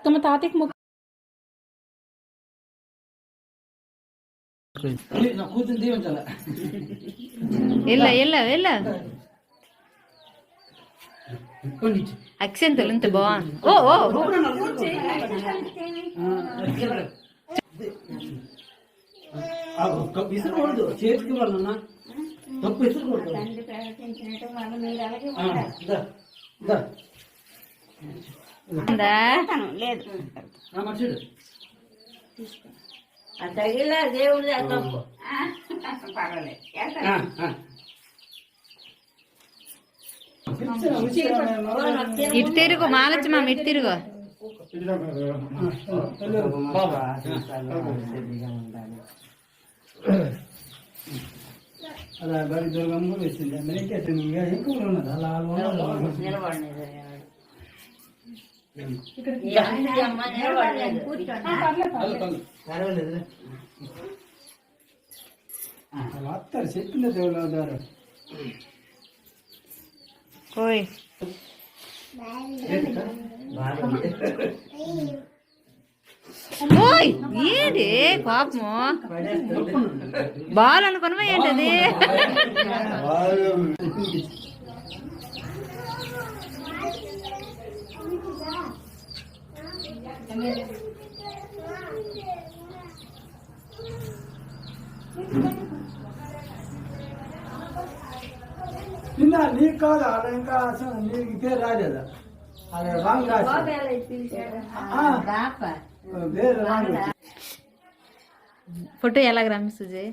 తమ తాతకి మొక్క కూర్చొని దీవించాల. అక్షంతలు ఉంటే బాగుంది. ఓ ఓ విసురుకూడదు, చేతికి వాళ్ళన్నా తప్పు విసురుకూడదు. లేదు మర్చిడు తగిలా దేవుడు తప్పు ఇటు తిరుగు మాలచ్చమ్మ, ఇటు తిరుగు. అలా బడి దుర్గమ్మ వేసింది. అందరికీ ఎక్కువ ఉన్నది అలా వస్తారు చెప్పింది దేవుడు ద్వారా. ఏంటి పాపము బాల్ అనుకున్నావా ఏంటది? నిన్న నీకు కాదు, అలా ఇంకా నీకు పేరు రాలేదా? అదే రాంగ్ రాసి ఫోటో ఎలాగ రమ్మి సుజయ్?